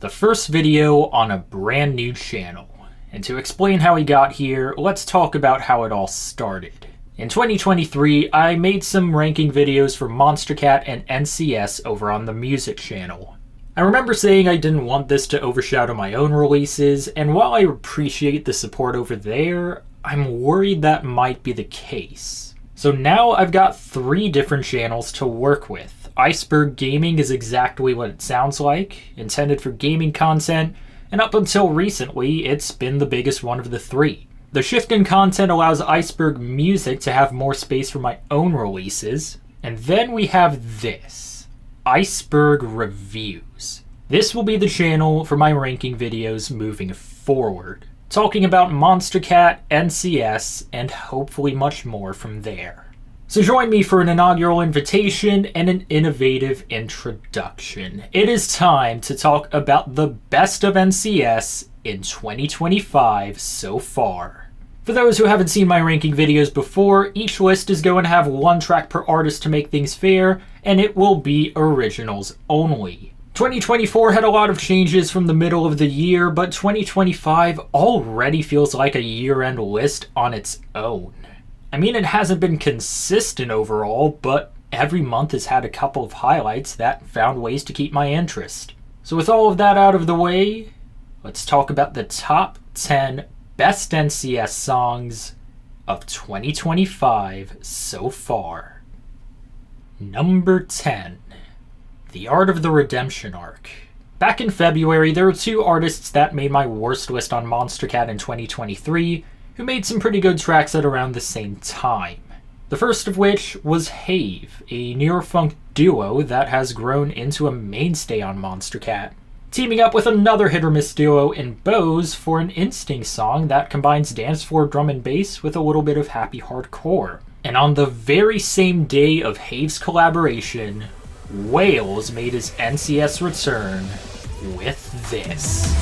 The first video on a brand new channel. And to explain how we got here, let's talk about how it all started. In 2023, I made some ranking videos for Monstercat and NCS over on the music channel. I remember saying I didn't want this to overshadow my own releases, and while I appreciate the support over there, I'm worried that might be the case. So now I've got 3 different channels to work with. Iceberg Gaming is exactly what it sounds like, intended for gaming content, and up until recently, it's been the biggest one of the 3. The shift in content allows Iceberg Music to have more space for my own releases, and then we have this, Iceberg Reviews. This will be the channel for my ranking videos moving forward, talking about Monstercat, NCS, and hopefully much more from there. So join me for an inaugural invitation and an innovative introduction. It is time to talk about the best of NCS in 2025 so far. For those who haven't seen my ranking videos before, each list is going to have 1 track per artist to make things fair, and it will be originals only. 2024 had a lot of changes from the middle of the year, but 2025 already feels like a year-end list on its own. I mean, it hasn't been consistent overall, but every month has had a couple of highlights that found ways to keep my interest. So with all of that out of the way, let's talk about the top 10 best NCS songs of 2025 so far. Number 10. The Art of the Redemption Arc. Back in February, there were 2 artists that made my worst list on Monstercat in 2023, who made some pretty good tracks at around the same time. The first of which was Have, a neurofunk duo that has grown into a mainstay on Monstercat, teaming up with another hit-or-miss duo in Bose for an Instinct song that combines dance floor drum and bass with a little bit of happy hardcore. And on the very same day of Have's collaboration, Wales made his NCS return with this.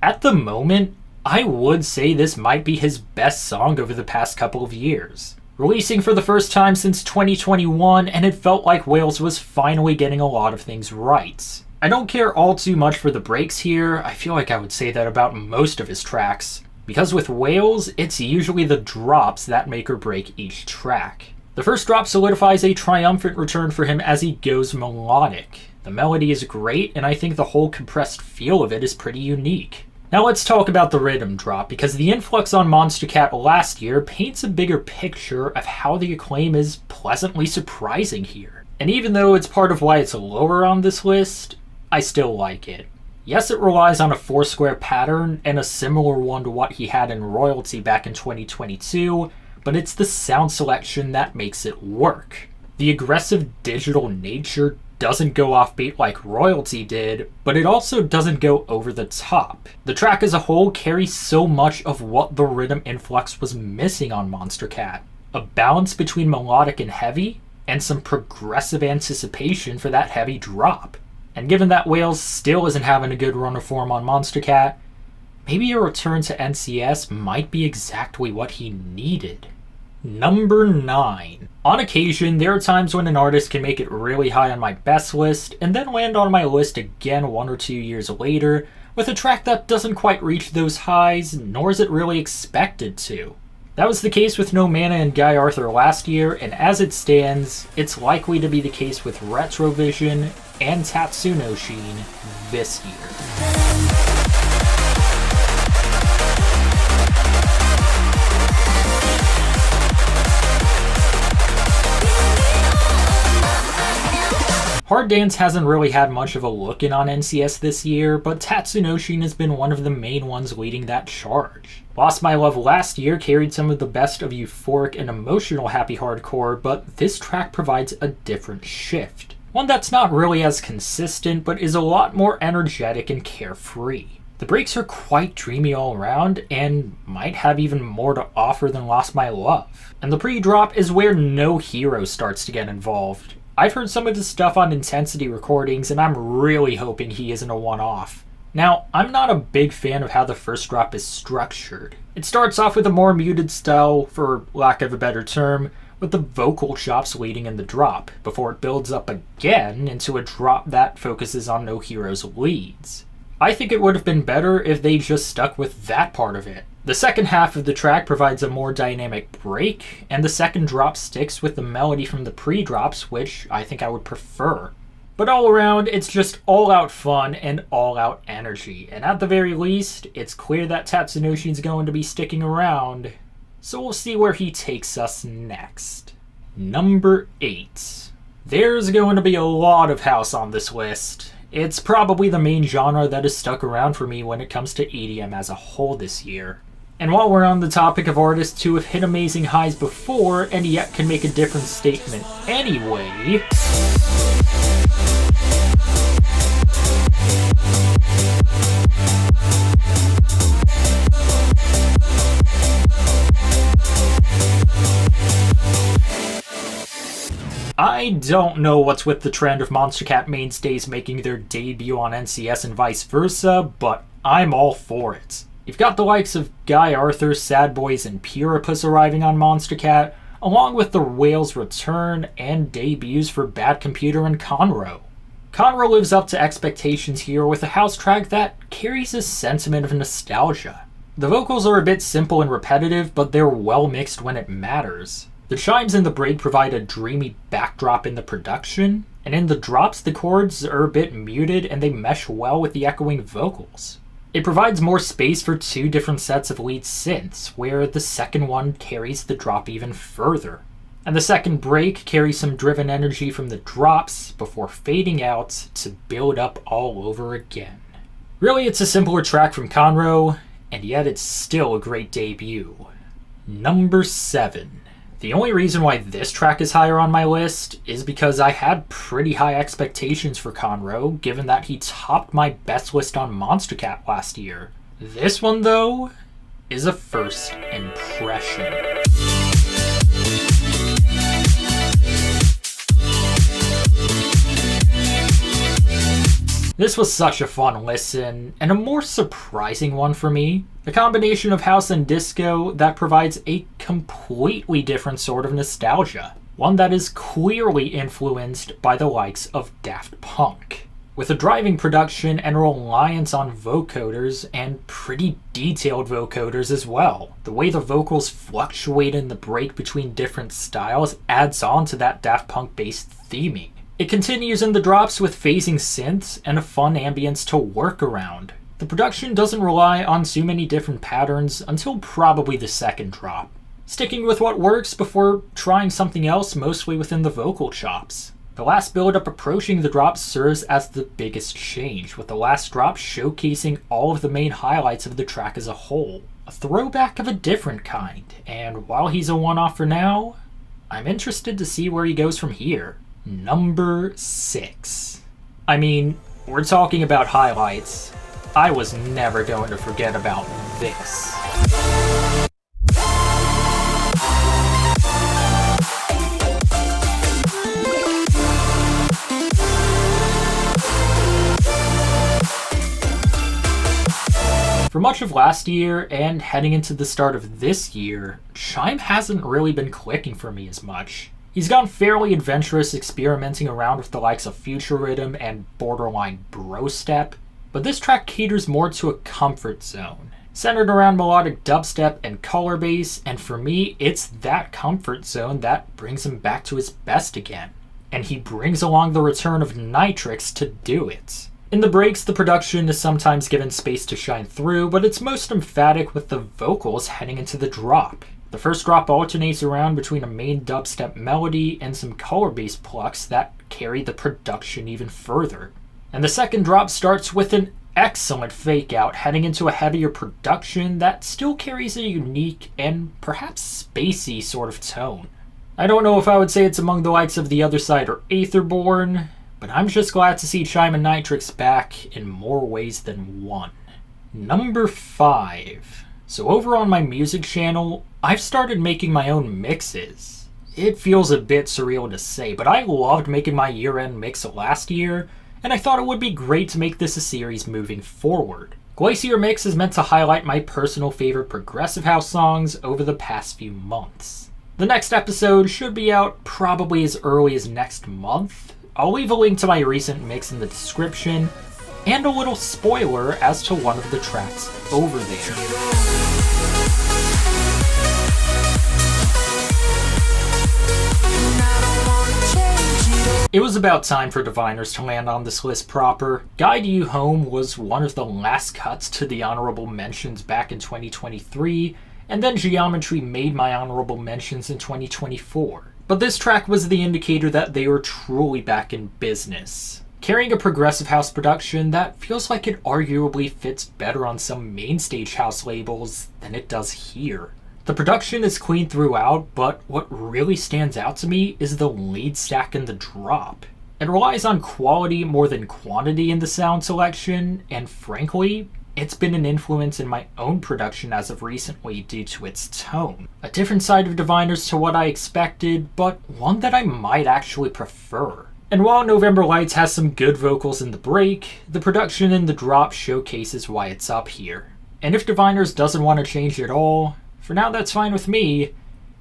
At the moment, I would say this might be his best song over the past couple of years. Releasing for the first time since 2021, and it felt like Wales was finally getting a lot of things right. I don't care all too much for the breaks here. I feel like I would say that about most of his tracks. Because with Wales, it's usually the drops that make or break each track. The first drop solidifies a triumphant return for him as he goes melodic. The melody is great, and I think the whole compressed feel of it is pretty unique. Now let's talk about the rhythm drop, because the influx on Monstercat last year paints a bigger picture of how the acclaim is pleasantly surprising here. And even though it's part of why it's lower on this list, I still like it. Yes, it relies on a 4-square pattern and a similar one to what he had in Royalty back in 2022, but it's the sound selection that makes it work. The aggressive digital nature doesn't go offbeat like Royalty did, but it also doesn't go over the top. The track as a whole carries so much of what the rhythm influx was missing on Monstercat. A balance between melodic and heavy, and some progressive anticipation for that heavy drop. And given that Wales still isn't having a good run of form on Monstercat, maybe a return to NCS might be exactly what he needed. Number 9. On occasion, there are times when an artist can make it really high on my best list, and then land on my list again 1 or 2 years later, with a track that doesn't quite reach those highs, nor is it really expected to. That was the case with No Mana and Guy Arthur last year, and as it stands, it's likely to be the case with Retrovision and Tatsuno Sheen this year. Hard Dance hasn't really had much of a look-in on NCS this year, but Tatsuno Sheen has been one of the main ones leading that charge. Lost My Love last year carried some of the best of euphoric and emotional happy hardcore, but this track provides a different shift. One that's not really as consistent, but is a lot more energetic and carefree. The breaks are quite dreamy all around, and might have even more to offer than Lost My Love. And the pre-drop is where No Hero starts to get involved. I've heard some of his stuff on Intensity recordings, and I'm really hoping he isn't a one-off. Now, I'm not a big fan of how the first drop is structured. It starts off with a more muted style, for lack of a better term, with the vocal chops leading in the drop, before it builds up again into a drop that focuses on No Hero's leads. I think it would have been better if they just stuck with that part of it. The second half of the track provides a more dynamic break, and the second drop sticks with the melody from the pre-drops, which I think I would prefer. But all around, it's just all-out fun and all-out energy, and at the very least, it's clear that Tatsunoshi's going to be sticking around, so we'll see where he takes us next. Number 8. There's going to be a lot of house on this list. It's probably the main genre that has stuck around for me when it comes to EDM as a whole this year. And while we're on the topic of artists who have hit amazing highs before and yet can make a different statement anyway, I don't know what's with the trend of Monstercat mainstays making their debut on NCS and vice versa, but I'm all for it. You've got the likes of Guy Arthur, Sad Boys, and Puripus arriving on Monstercat, along with the Whale's return and debuts for Bad Computer and Conroe. Conroe lives up to expectations here with a house track that carries a sentiment of nostalgia. The vocals are a bit simple and repetitive, but they're well mixed when it matters. The chimes in the break provide a dreamy backdrop in the production, and in the drops the chords are a bit muted and they mesh well with the echoing vocals. It provides more space for two different sets of lead synths, where the second one carries the drop even further. And the second break carries some driven energy from the drops before fading out to build up all over again. Really, it's a simpler track from Conroe, and yet it's still a great debut. Number 7. The only reason why this track is higher on my list is because I had pretty high expectations for Conroe, given that he topped my best list on Monstercat last year. This one, though, is a first impression. This was such a fun listen, and a more surprising one for me. A combination of house and disco that provides a completely different sort of nostalgia. One that is clearly influenced by the likes of Daft Punk. With a driving production and reliance on vocoders, and pretty detailed vocoders as well. The way the vocals fluctuate in the break between different styles adds on to that Daft Punk-based theming. It continues in the drops with phasing synths and a fun ambience to work around. The production doesn't rely on too many different patterns until probably the second drop, sticking with what works before trying something else mostly within the vocal chops. The last build-up approaching the drop serves as the biggest change, with the last drop showcasing all of the main highlights of the track as a whole. A throwback of a different kind, and while he's a one-off for now, I'm interested to see where he goes from here. Number 6. I mean, we're talking about highlights. I was never going to forget about this. For much of last year and heading into the start of this year, Chime hasn't really been clicking for me as much. He's gone fairly adventurous, experimenting around with the likes of Future Rhythm and borderline bro step, but this track caters more to a comfort zone, centered around melodic dubstep and color bass, and for me, it's that comfort zone that brings him back to his best again. And he brings along the return of Nitrix to do it. In the breaks, the production is sometimes given space to shine through, but it's most emphatic with the vocals heading into the drop. The first drop alternates around between a main dubstep melody and some color-based plucks that carry the production even further. And the second drop starts with an excellent fake-out heading into a heavier production that still carries a unique and perhaps spacey sort of tone. I don't know if I would say it's among the likes of The Other Side or Aetherborn, but I'm just glad to see Chime and Nitrix back in more ways than one. Number 5. So over on my music channel, I've started making my own mixes. It feels a bit surreal to say, but I loved making my year-end mix last year, and I thought it would be great to make this a series moving forward. Glacier Mix is meant to highlight my personal favorite progressive house songs over the past few months. The next episode should be out probably as early as next month. I'll leave a link to my recent mix in the description, and a little spoiler as to one of the tracks over there. It was about time for Diviners to land on this list proper. Guide You Home was one of the last cuts to the honorable mentions back in 2023, and then Geometry made my honorable mentions in 2024. But this track was the indicator that they were truly back in business, carrying a progressive house production that feels like it arguably fits better on some mainstage house labels than it does here. The production is clean throughout, but what really stands out to me is the lead stack and the drop. It relies on quality more than quantity in the sound selection, and frankly, it's been an influence in my own production as of recently due to its tone. A different side of Diviners to what I expected, but one that I might actually prefer. And while November Lights has some good vocals in the break, the production in the drop showcases why it's up here. And if Diviners doesn't want to change at all, for now that's fine with me,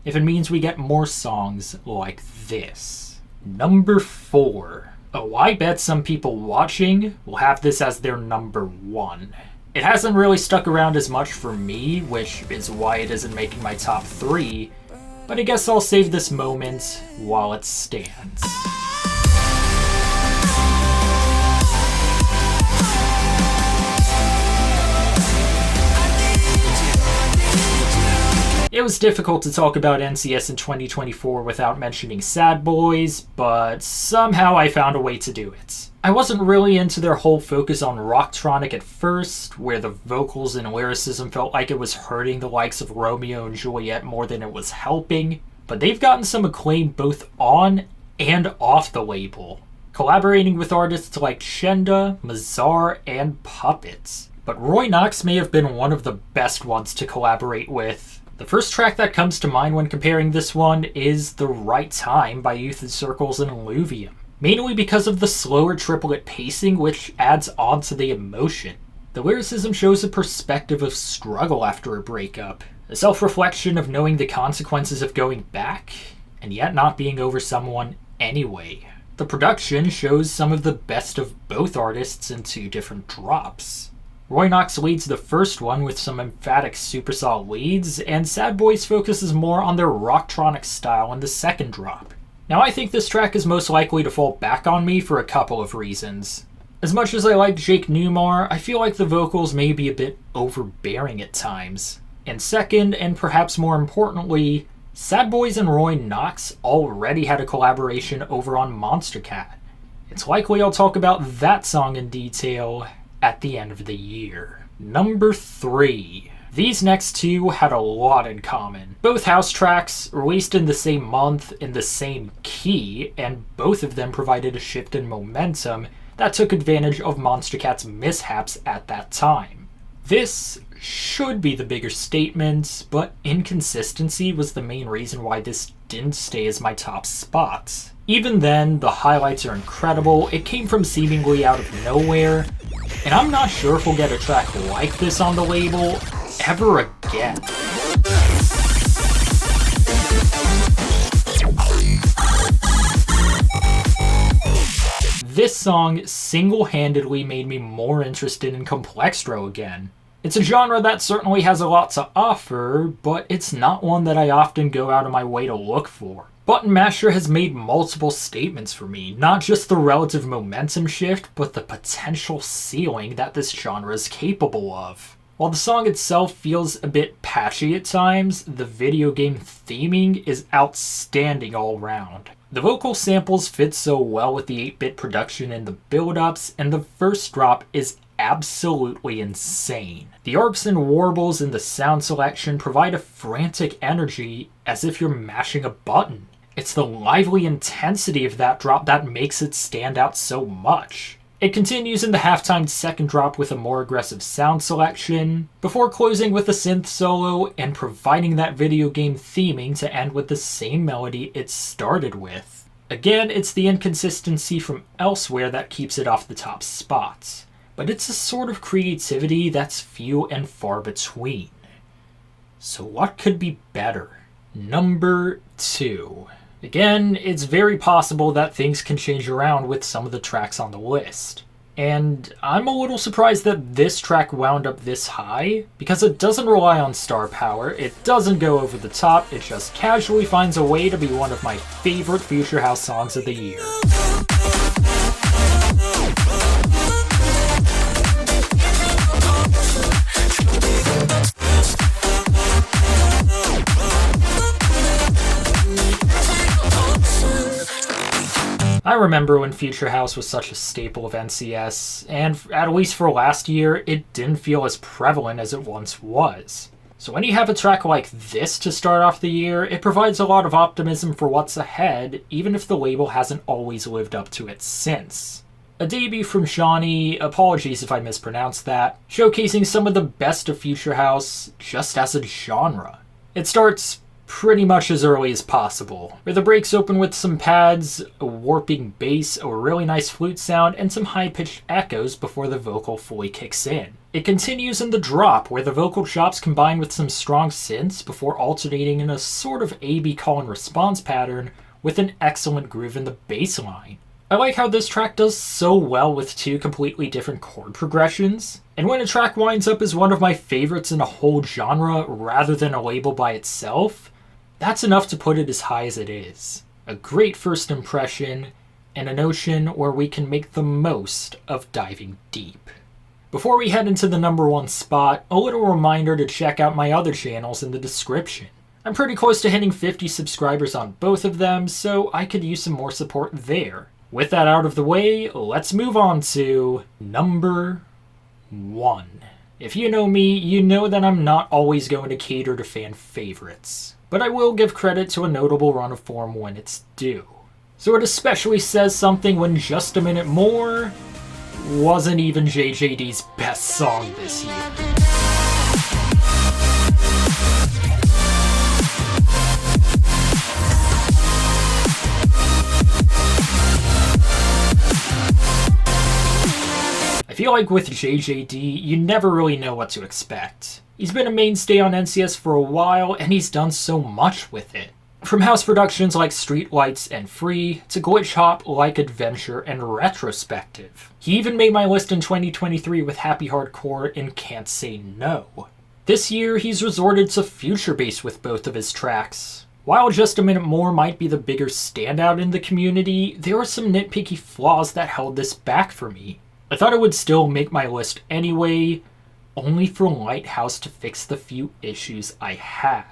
if it means we get more songs like this. Number 4. Oh, I bet some people watching will have this as their number 1. It hasn't really stuck around as much for me, which is why it isn't making my top 3, but I guess I'll save this moment while it stands. It was difficult to talk about NCS in 2024 without mentioning Sad Boys, but somehow I found a way to do it. I wasn't really into their whole focus on Rocktronic at first, where the vocals and lyricism felt like it was hurting the likes of Romeo and Juliet more than it was helping, but they've gotten some acclaim both on and off the label, collaborating with artists like Shenda, Mazar, and Puppets. But Roy Knox may have been one of the best ones to collaborate with. The first track that comes to mind when comparing this one is The Right Time by Youth in Circles and Illuvium, mainly because of the slower triplet pacing which adds on to the emotion. The lyricism shows a perspective of struggle after a breakup, a self-reflection of knowing the consequences of going back, and yet not being over someone anyway. The production shows some of the best of both artists in 2 different drops. Roy Knox leads the first one with some emphatic super solid leads, and Sad Boys focuses more on their Rocktronic style in the second drop. Now I think this track is most likely to fall back on me for a couple of reasons. As much as I like Jake Newmar, I feel like the vocals may be a bit overbearing at times. And second, and perhaps more importantly, Sad Boys and Roy Knox already had a collaboration over on Monstercat. It's likely I'll talk about that song in detail at the end of the year. Number 3. These next 2 had a lot in common. Both house tracks, released in the same month, in the same key, and both of them provided a shift in momentum that took advantage of Monstercat's mishaps at that time. This should be the bigger statement, but inconsistency was the main reason why this didn't stay as my top spot. Even then, the highlights are incredible. It came from seemingly out of nowhere, and I'm not sure if we'll get a track like this on the label ever again. This song single-handedly made me more interested in Complextro again. It's a genre that certainly has a lot to offer, but it's not one that I often go out of my way to look for. Button Masher has made multiple statements for me, not just the relative momentum shift, but the potential ceiling that this genre is capable of. While the song itself feels a bit patchy at times, the video game theming is outstanding all around. The vocal samples fit so well with the 8-bit production and the build-ups, and the first drop is absolutely insane. The arps and warbles in the sound selection provide a frantic energy as if you're mashing a button. It's the lively intensity of that drop that makes it stand out so much. It continues in the halftime second drop with a more aggressive sound selection, before closing with a synth solo and providing that video game theming to end with the same melody it started with. Again, it's the inconsistency from elsewhere that keeps it off the top spots, but it's a sort of creativity that's few and far between. So what could be better? Number 2. Again, it's very possible that things can change around with some of the tracks on the list. And I'm a little surprised that this track wound up this high, because it doesn't rely on star power, it doesn't go over the top, it just casually finds a way to be one of my favorite Future House songs of the year. I remember when Future House was such a staple of NCS, and at least for last year, it didn't feel as prevalent as it once was. So when you have a track like this to start off the year, it provides a lot of optimism for what's ahead, even if the label hasn't always lived up to it since. A debut from Shawnee, apologies if I mispronounced that, showcasing some of the best of Future House just as a genre. It starts pretty much as early as possible, where the breaks open with some pads, a warping bass, a really nice flute sound, and some high-pitched echoes before the vocal fully kicks in. It continues in the drop, where the vocal chops combine with some strong synths before alternating in a sort of A-B call and response pattern with an excellent groove in the bass line. I like how this track does so well with 2 completely different chord progressions, and when a track winds up as one of my favorites in a whole genre rather than a label by itself, that's enough to put it as high as it is. A great first impression, and a notion where we can make the most of diving deep. Before we head into the number 1 spot, a little reminder to check out my other channels in the description. I'm pretty close to hitting 50 subscribers on both of them, so I could use some more support there. With that out of the way, let's move on to number 1. If you know me, you know that I'm not always going to cater to fan favorites, but I will give credit to a notable run of form when it's due. So it especially says something when Just a Minute More wasn't even JJD's best song this year. I feel like with JJD, you never really know what to expect. He's been a mainstay on NCS for a while, and he's done so much with it. From house productions like Streetlights and Free, to glitch hop like Adventure and Retrospective. He even made my list in 2023 with Happy Hardcore and Can't Say No. This year, he's resorted to future bass with both of his tracks. While Just a Minute More might be the bigger standout in the community, there were some nitpicky flaws that held this back for me. I thought it would still make my list anyway, only for Lighthouse to fix the few issues I had.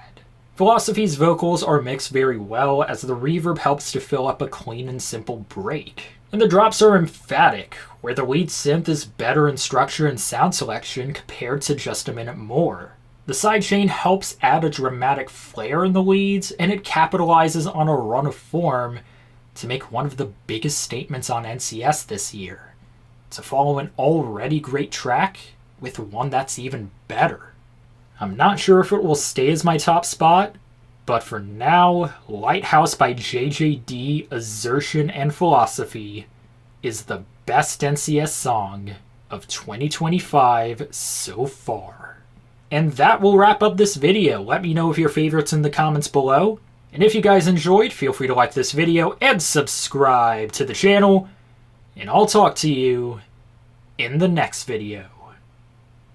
Philosophy's vocals are mixed very well, as the reverb helps to fill up a clean and simple break. And the drops are emphatic, where the lead synth is better in structure and sound selection compared to Just a Minute More. The sidechain helps add a dramatic flair in the leads, and it capitalizes on a run of form to make one of the biggest statements on NCS this year. To follow an already great track with one that's even better. I'm not sure if it will stay as my top spot, but for now, Lighthouse by JJD, Assertion, and Philosophy is the best NCS song of 2025 so far. And that will wrap up this video. Let me know of your favorites in the comments below. And if you guys enjoyed, feel free to like this video and subscribe to the channel. And I'll talk to you in the next video.